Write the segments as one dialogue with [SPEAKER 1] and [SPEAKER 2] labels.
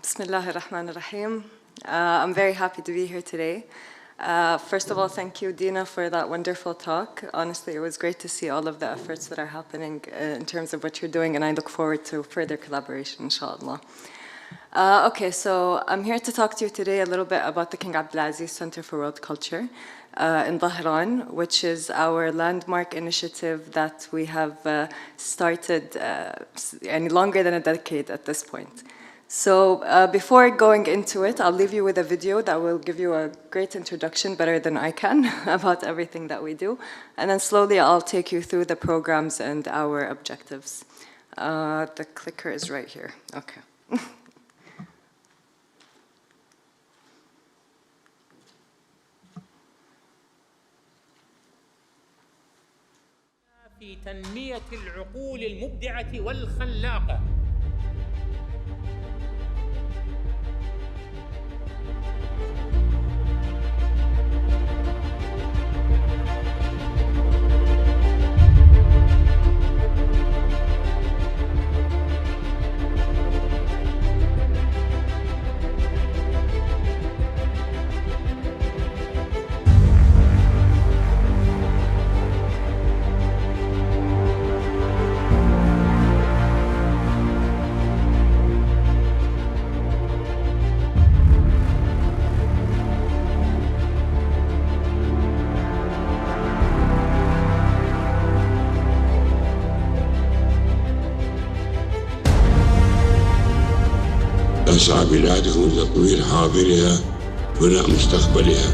[SPEAKER 1] Bismillahir Rahmanir Rahim. I'm very happy to be here today. First of all, thank you, Dina, for that wonderful talk. Honestly, it was great to see all of the efforts that are happening in terms of what you're doing, and I look forward to further collaboration, inshallah. Okay, so I'm here to talk to you today a little bit about the King Abdulaziz Center for World Culture in Dhahran, which is our landmark initiative that we have started longer than a decade at this point. So before going into it, I'll leave you with a video that will give you a great introduction, better than I can, about everything that we do. And then slowly I'll take you through the programs and our objectives. The clicker is right here. Okay.
[SPEAKER 2] في تنمية العقول المبدعة والخلاقة.
[SPEAKER 3] أسعى بلادكم لتطوير حاضرها وبناء مستقبلها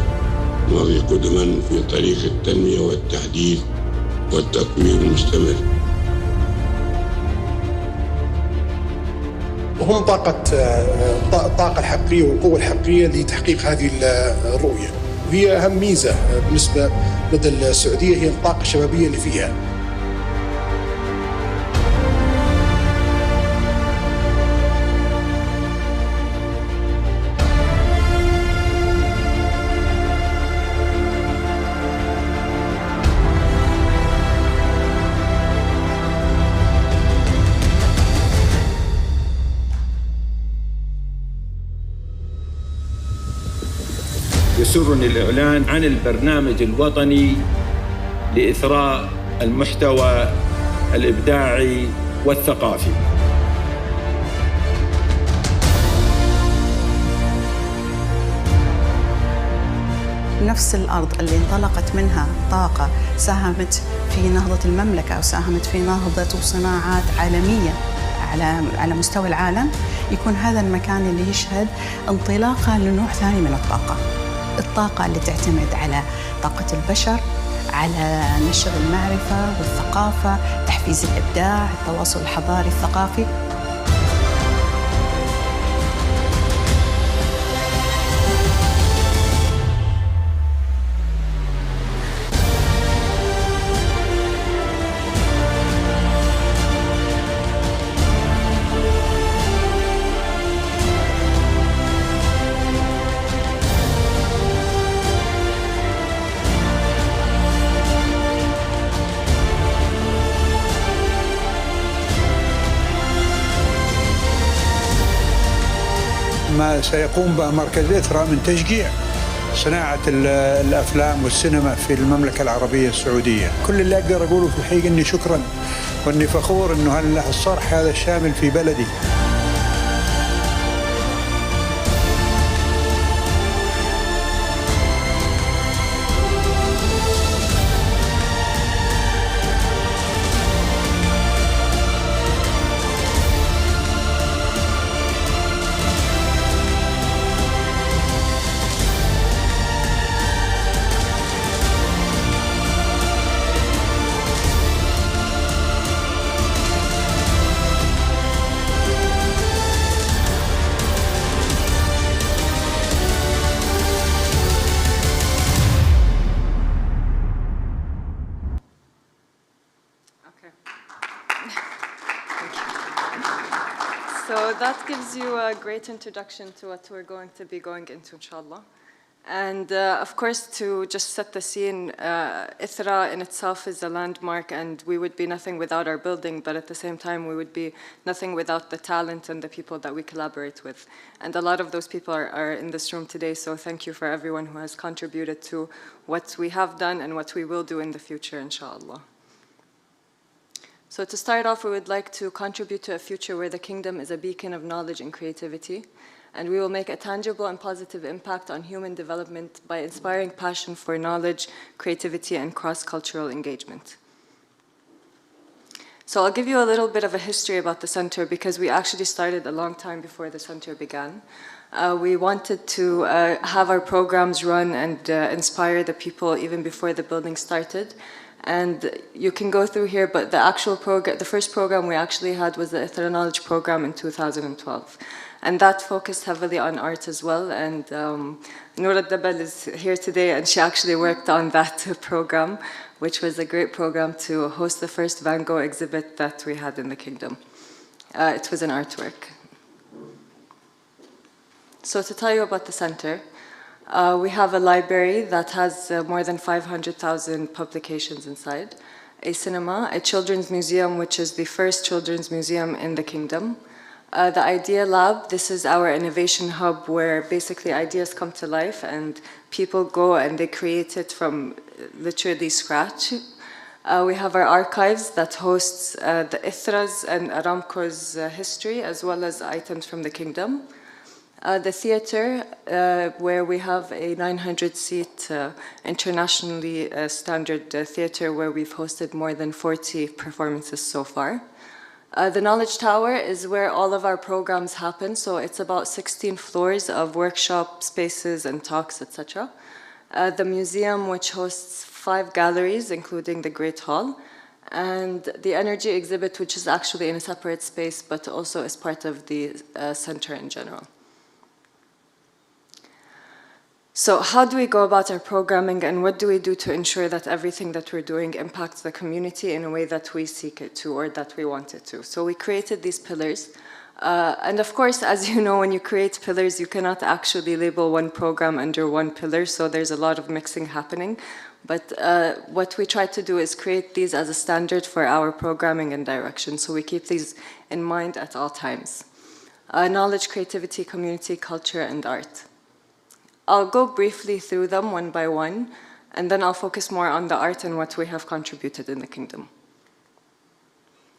[SPEAKER 3] ومضي قدما في طريق التنمية والتحديث والتطوير المستمر.
[SPEAKER 4] وهنا الطاقة الحقيقية والقوة الحقيقية لتحقيق هذه الرؤية، وهي أهم ميزة بالنسبة لدى السعودية هي الطاقة الشبابية اللي فيها.
[SPEAKER 5] يسرني الإعلان عن البرنامج الوطني لإثراء المحتوى الإبداعي والثقافي.
[SPEAKER 6] نفس الأرض اللي انطلقت منها طاقة ساهمت في نهضة المملكة وساهمت في نهضة صناعات عالمية على مستوى العالم، يكون هذا المكان اللي يشهد انطلاقة لنوع ثاني من الطاقة اللي تعتمد على طاقة البشر، على نشر المعرفة والثقافة، تحفيز الإبداع، التواصل الحضاري الثقافي.
[SPEAKER 4] ما سيقوم به مركز إثراء من تشجيع صناعة الأفلام والسينما في المملكة العربية السعودية. كل اللي أقدر أقوله في الحقيقة إني شكراً، وإني فخور إنه الصرح هذا الشامل في بلدي.
[SPEAKER 1] So that gives you a great introduction to what we're going to be going into, inshallah. And of course, to just set the scene, Ithra in itself is a landmark, and we would be nothing without our building, but at the same time, we would be nothing without the talent and the people that we collaborate with. And a lot of those people are in this room today, so thank you for everyone who has contributed to what we have done and what we will do in the future, inshallah. So to start off, we would like to contribute to a future where the kingdom is a beacon of knowledge and creativity, and we will make a tangible and positive impact on human development by inspiring passion for knowledge, creativity, and cross-cultural engagement. So I'll give you a little bit of a history about the center because we actually started a long time before the center began. We wanted to have our programs run and inspire the people even before the building started. And you can go through here, but the actual program, the first program we actually had was the Ithra Knowledge Program in 2012. And that focused heavily on art as well. And Noura Dabal is here today, and she actually worked on that program, which was a great program to host the first Van Gogh exhibit that we had in the kingdom. It was an artwork. So to tell you about the center, we have a library that has more than 500,000 publications inside, a cinema, a children's museum, which is the first children's museum in the kingdom. The Idea Lab, this is our innovation hub where basically ideas come to life and people go and they create it from literally scratch. We have our archives that hosts the Ithra's and Aramco's history as well as items from the kingdom. The theater, where we have a 900-seat internationally standard theater where we've hosted more than 40 performances so far. The Knowledge Tower is where all of our programs happen, so it's about 16 floors of workshop spaces and talks, etc. The museum, which hosts 5 galleries, including the Great Hall, and the Energy exhibit, which is actually in a separate space, but also is part of the center in general. So how do we go about our programming and what do we do to ensure that everything that we're doing impacts the community in a way that we seek it to or that we want it to? So we created these pillars. And of course, as you know, when you create pillars, you cannot actually label one program under one pillar, so there's a lot of mixing happening. But what we try to do is create these as a standard for our programming and direction, so we keep these in mind at all times. Knowledge, creativity, community, culture, and art. I'll go briefly through them one by one, and then I'll focus more on the art and what we have contributed in the kingdom.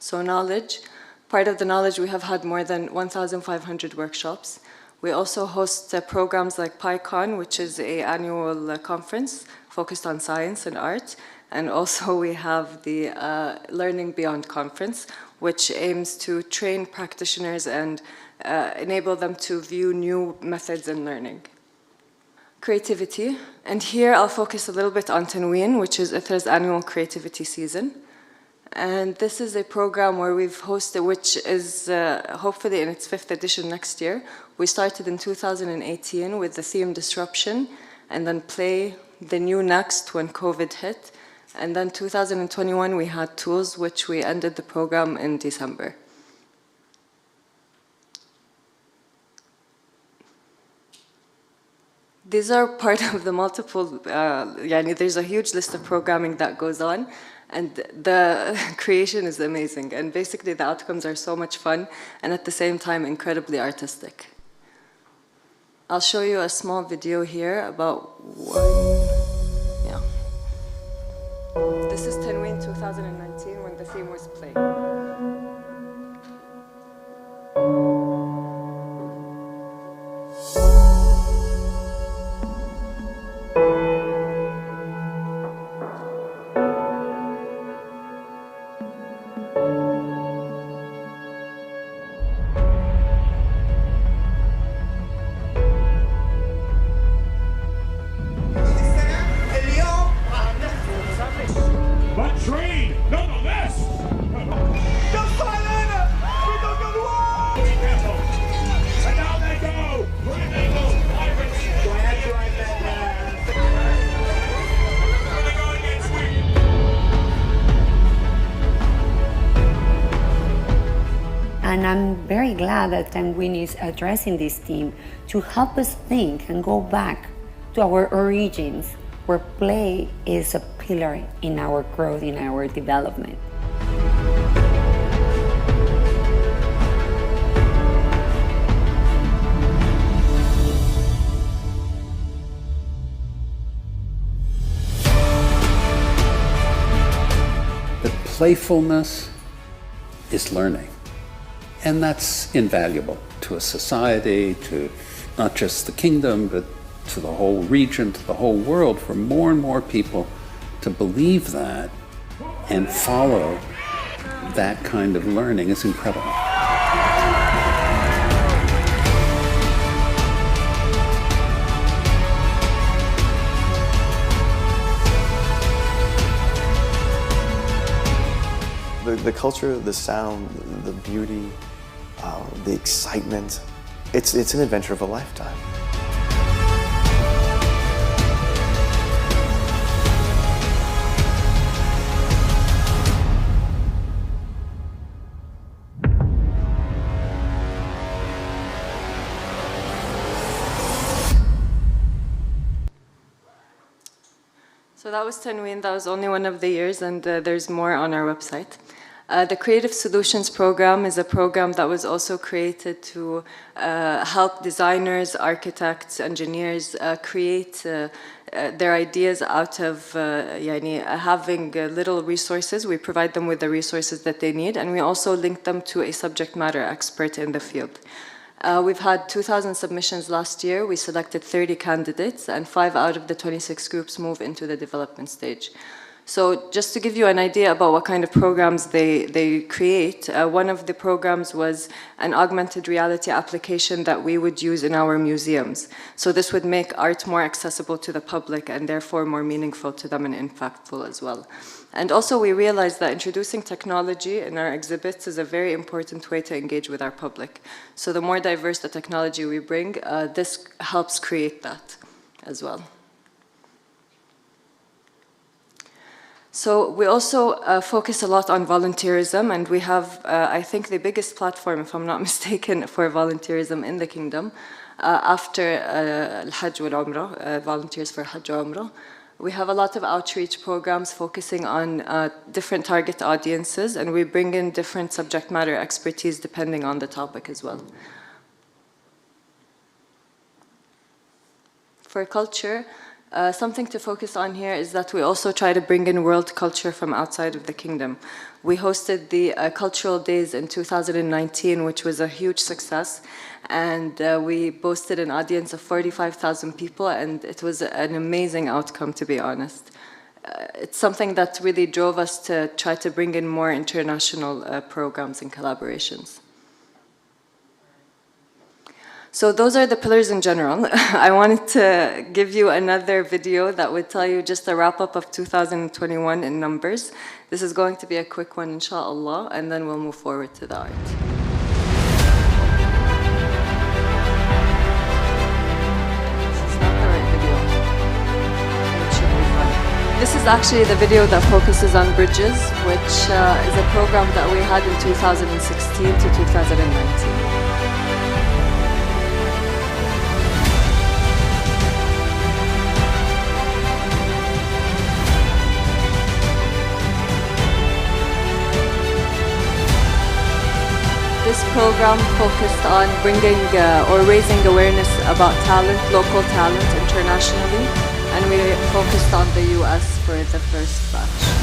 [SPEAKER 1] So knowledge, part of the knowledge, we have had more than 1,500 workshops. We also host programs like PyCon, which is an annual conference focused on science and art, and also we have the Learning Beyond conference, which aims to train practitioners and enable them to view new methods in learning. Creativity, and here I'll focus a little bit on Tanween, which is Ithra's annual creativity season. And this is a program where we've hosted, which is hopefully in its 5th edition next year. We started in 2018 with the theme Disruption, and then Play, the new next when COVID hit. And then 2021 we had Tools, which we ended the program in December. These are part of the multiple, there's a huge list of programming that goes on, and the creation is amazing. And basically the outcomes are so much fun, and at the same time, incredibly artistic. I'll show you a small video here about This is Tanween 2019 when the theme was Play.
[SPEAKER 7] And I'm very glad that Tanween is addressing this theme to help us think and go back to our origins, where play is a pillar in our growth, in our development.
[SPEAKER 8] The playfulness is learning, and that's invaluable to a society, to not just the kingdom, but to the whole region, to the whole world, for more and more people to believe that and follow that kind of learning is incredible.
[SPEAKER 9] The culture, the sound, the beauty, the excitement, it's an adventure of a lifetime.
[SPEAKER 1] So that was Tanween. That was only one of the years, and there's more on our website. The Creative Solutions Program is a program that was also created to help designers, architects, engineers create their ideas out of having little resources. We provide them with the resources that they need, and we also link them to a subject matter expert in the field. We've had 2,000 submissions last year. We selected 30 candidates, and 5 out of the 26 groups move into the development stage. So just to give you an idea about what kind of programs they create, one of the programs was an augmented reality application that we would use in our museums. So this would make art more accessible to the public and therefore more meaningful to them and impactful as well. And also we realized that introducing technology in our exhibits is a very important way to engage with our public. So the more diverse the technology we bring, this helps create that as well. So we also focus a lot on volunteerism, and we have, I think, the biggest platform, if I'm not mistaken, for volunteerism in the kingdom. After Al-Hajj wal Umrah, volunteers for Hajj wal Umrah. We have a lot of outreach programs focusing on different target audiences, and we bring in different subject matter expertise depending on the topic as well. For culture, something to focus on here is that we also try to bring in world culture from outside of the kingdom. We hosted the Cultural Days in 2019, which was a huge success, and we boasted an audience of 45,000 people, and it was an amazing outcome, to be honest. It's something that really drove us to try to bring in more international programs and collaborations. So those are the pillars in general. I wanted to give you another video that would tell you just a wrap-up of 2021 in numbers. This is going to be a quick one, inshallah, and then we'll move forward to the art. This is not the right video. It should be fun. This is actually the video that focuses on bridges, which is a program that we had in 2016 to 2019. This program focused on bringing or raising awareness about talent, local talent internationally, and we focused on the US for the first batch.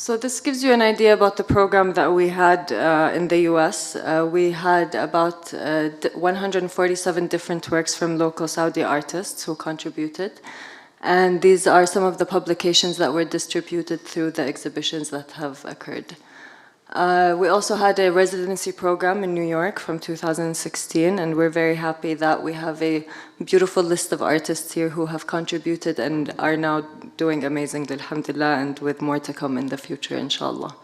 [SPEAKER 1] So this gives you an idea about the program that we had in the US. We had about 147 different works from local Saudi artists who contributed. And these are some of the publications that were distributed through the exhibitions that have occurred. We also had a residency program in New York from 2016, and we're very happy that we have a beautiful list of artists here who have contributed and are now doing amazingly, alhamdulillah, and with more to come in the future, inshallah.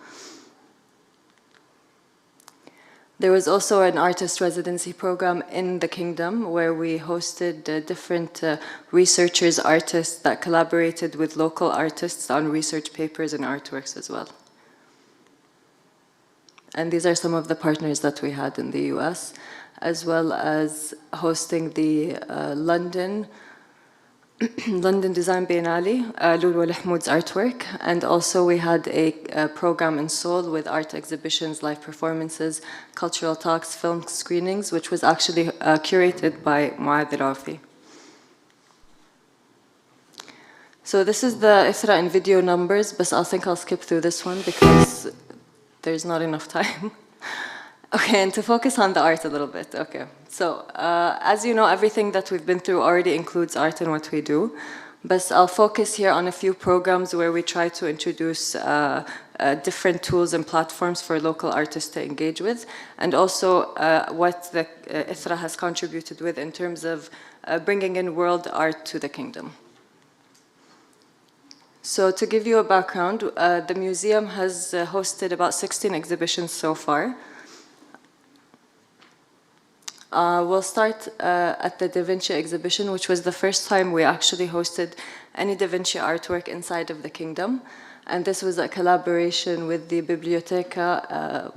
[SPEAKER 1] There was also an artist residency program in the kingdom where we hosted different researchers, artists that collaborated with local artists on research papers and artworks as well. And these are some of the partners that we had in the US, as well as hosting the London Design Biennale, Lulu Lahmoud's artwork. And also we had a program in Seoul with art exhibitions, live performances, cultural talks, film screenings, which was actually curated by Muad Rafi. So this is the Ithra in video numbers, but I think I'll skip through this one because there's not enough time. Okay, and to focus on the art a little bit. Okay, so as you know, everything that we've been through already includes art in what we do. But I'll focus here on a few programs where we try to introduce different tools and platforms for local artists to engage with, and also what the Ithra has contributed with in terms of bringing in world art to the kingdom. So to give you a background, the museum has hosted about 16 exhibitions so far. We'll start at the Da Vinci exhibition, which was the first time we actually hosted any Da Vinci artwork inside of the kingdom. And this was a collaboration with the Biblioteca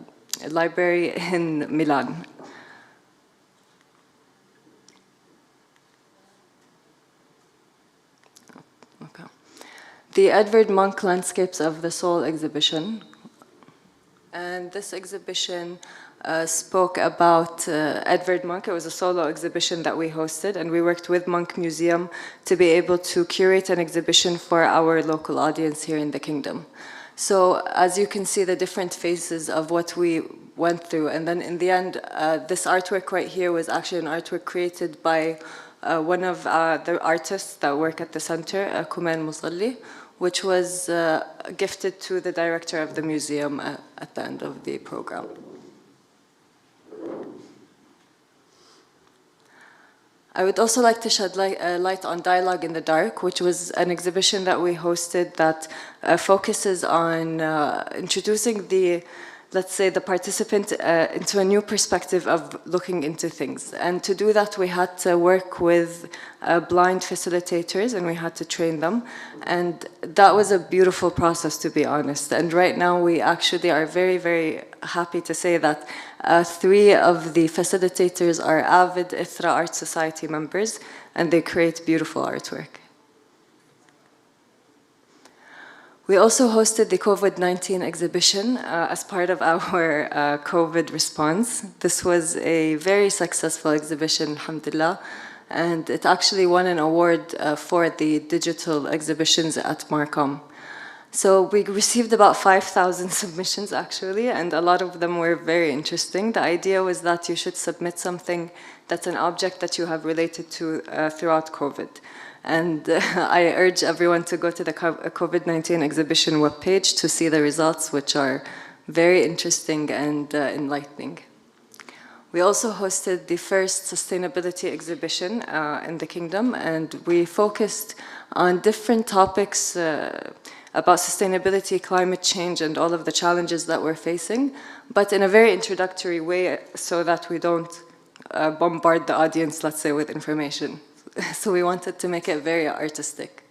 [SPEAKER 1] library in Milan. Okay. The Edvard Munch Landscapes of the Soul exhibition. And this exhibition spoke about Edvard Munch. It was a solo exhibition that we hosted, and we worked with Munch Museum to be able to curate an exhibition for our local audience here in the kingdom. So as you can see, the different phases of what we went through, and then in the end, this artwork right here was actually an artwork created by one of the artists that work at the center, Kuman Musalli, which was gifted to the director of the museum at the end of the program. I would also like to shed light on Dialogue in the Dark, which was an exhibition that we hosted that focuses on introducing the, let's say, the participant into a new perspective of looking into things. And to do that, we had to work with blind facilitators, and we had to train them. And that was a beautiful process, to be honest. And right now, we actually are very, very happy to say that 3 of the facilitators are avid Ithra Art Society members, and they create beautiful artwork. We also hosted the COVID-19 exhibition as part of our COVID response. This was a very successful exhibition, alhamdulillah, and it actually won an award for the digital exhibitions at Marcom. So we received about 5,000 submissions actually, and a lot of them were very interesting. The idea was that you should submit something that's an object that you have related to throughout COVID. And I urge everyone to go to the COVID-19 exhibition webpage to see the results, which are very interesting and enlightening. We also hosted the first sustainability exhibition in the kingdom, and we focused on different topics about sustainability, climate change, and all of the challenges that we're facing, but in a very introductory way so that we don't bombard the audience, let's say, with information. So we wanted to make it very artistic.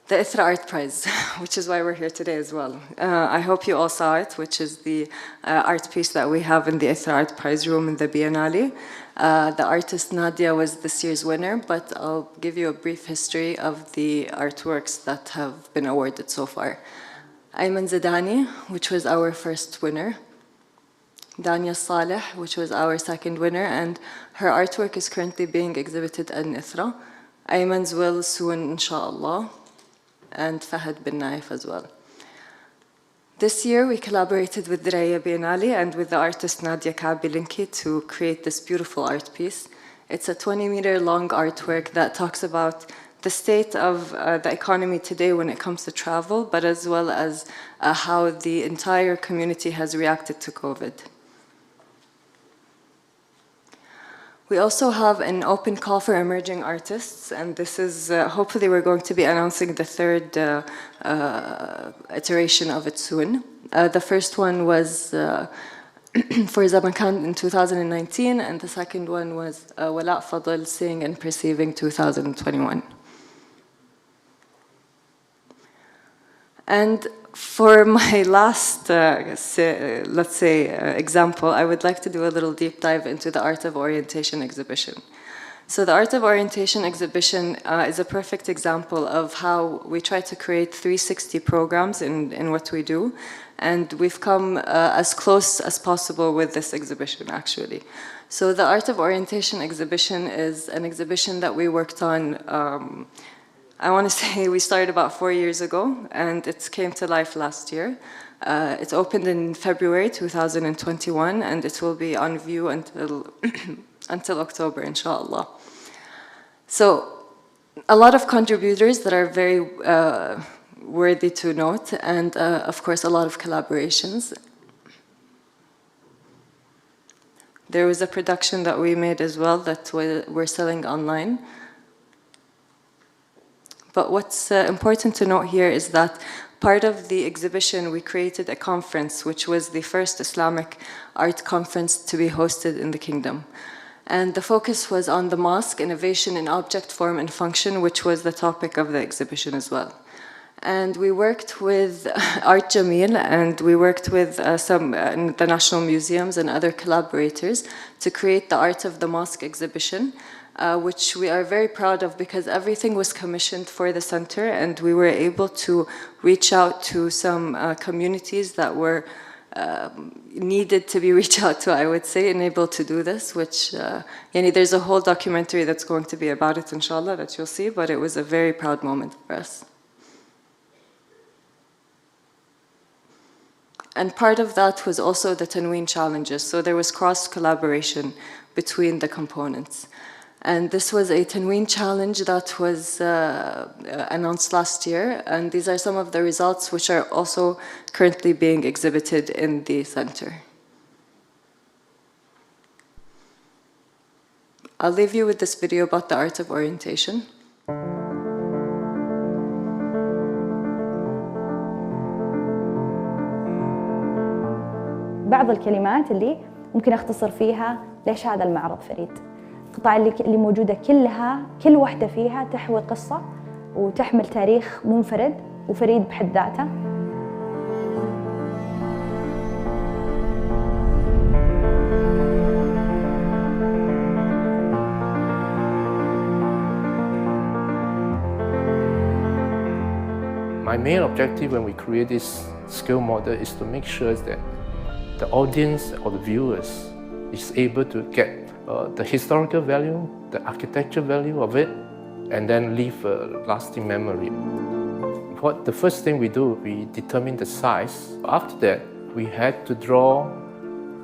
[SPEAKER 1] The Ithra Art Prize, which is why we're here today as well. I hope you all saw it, which is the art piece that we have in the Ithra Art Prize room in the Biennale. The artist Nadia was this year's winner, but I'll give you a brief history of the artworks that have been awarded so far. Ayman Zadani, which was our first winner. Dania Saleh, which was our second winner, and her artwork is currently being exhibited in Ithra. Ayman's will soon, inshallah. and Fahad bin Naif as well. This year, we collaborated with Diriyah Biennale and with the artist Nadia Kabilinki to create this beautiful art piece. It's a 20-meter-long artwork that talks about the state of the economy today when it comes to travel, but as well as how the entire community has reacted to COVID. We also have an open call for emerging artists, and this is, hopefully we're going to be announcing the third iteration of it soon. The first one was for Zamakan in 2019, and the second one was Wala Fadl, Seeing and Perceiving 2021. And for my last, let's say, example, I would like to do a little deep dive into the Art of Orientation exhibition. So the Art of Orientation exhibition is a perfect example of how we try to create 360 programs in what we do. And we've come as close as possible with this exhibition, actually. So the Art of Orientation exhibition is an exhibition that we worked on I want to say we started about 4 years ago, and it came to life last year. It opened in February 2021, and it will be on view until October, inshallah. So a lot of contributors that are very worthy to note, and of course, a lot of collaborations. There was a production that we made as well that we're selling online. But what's important to note here is that part of the exhibition, we created a conference, which was the first Islamic art conference to be hosted in the kingdom. And the focus was on the mosque, innovation in object, form, and function, which was the topic of the exhibition as well. And we worked with Art Jamil, and we worked with the national museums and other collaborators to create the Art of the Mosque exhibition, which we are very proud of because everything was commissioned for the center, and we were able to reach out to some communities that were needed to be reached out to, I would say, and able to do this, which, there's a whole documentary that's going to be about it, inshallah, that you'll see, but it was a very proud moment for us. And part of that was also the Tanween challenges, so there was cross-collaboration between the components. And this was a Tanween challenge that was announced last year, and these are some of the results which are also currently being exhibited in the center. I'll leave you with this video about the Art of Orientation.
[SPEAKER 10] بعض الكلمات اللي ممكن أختصر فيها ليش هذا المعرض فريد. القطع اللي موجودة كل واحدة فيها تحوي قصة وتحمل تاريخ منفرد وفريد بحد ذاته.
[SPEAKER 11] My main objective when we create this scale model is to make sure that the audience or the viewers is able to get the historical value, the architecture value of it, and then leave a lasting memory. The first thing we do, we determine the size. After that, we had to draw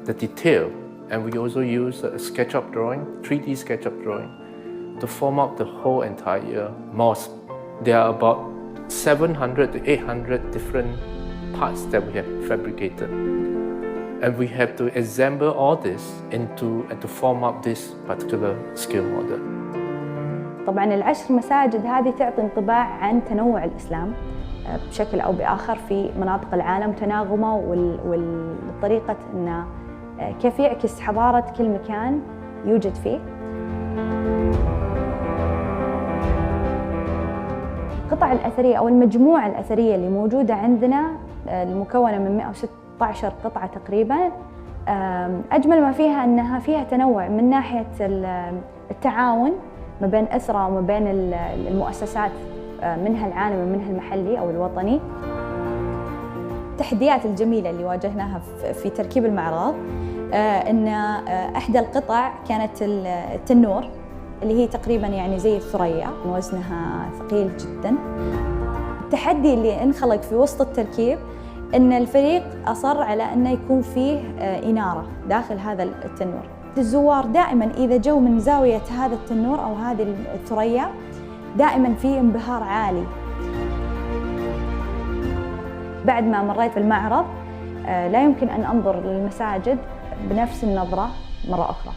[SPEAKER 11] the detail, and we also use a SketchUp drawing, 3D SketchUp drawing, to form up the whole entire mosque. There are about 700 to 800 different parts that we have fabricated. And we have to assemble all this and to form up this particular scale model.
[SPEAKER 10] طبعاً ال10 مساجد هذه تعطي انطباع عن تنوع الإسلام بشكل أو بآخر في مناطق العالم، تناغمه والطريقة إنه كيف يعكس حضارة كل مكان يوجد فيه. القطع الأثرية أو المجموعة الأثرية اللي موجودة عندنا المكونة من 116 قطعة تقريباً، أجمل ما فيها أنها فيها تنوع من ناحية التعاون ما بين إثراء وما بين المؤسسات، منها العالمي ومنها المحلي أو الوطني. التحديات الجميلة اللي واجهناها في تركيب المعرض أن إحدى القطع كانت التنور اللي هي تقريبا يعني زي الثريا، وزنها ثقيل جدا. التحدي اللي انخلق في وسط التركيب أن الفريق أصر على أنه يكون فيه إنارة داخل هذا التنور. الزوار دائما إذا جو من زاوية هذا التنور أو هذه الثريا دائما في انبهار عالي. بعد ما مريت في المعرض لا يمكن أن أنظر للمساجد بنفس النظرة مرة أخرى.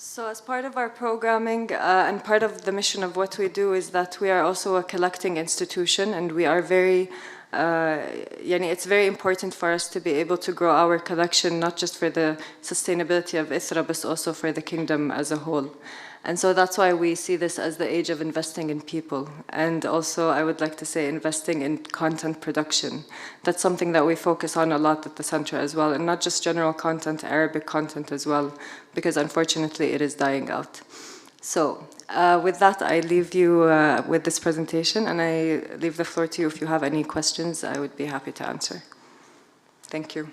[SPEAKER 1] So as part of our programming and part of the mission of what we do is that we are also a collecting institution, and we are very, it's very important for us to be able to grow our collection, not just for the sustainability of Ithra, but also for the kingdom as a whole. And so that's why we see this as the age of investing in people. And also, I would like to say, investing in content production. That's something that we focus on a lot at the center as well, and not just general content, Arabic content as well, because unfortunately it is dying out. So with that, I leave you with this presentation, and I leave the floor to you. If you have any questions, I would be happy to answer. Thank you.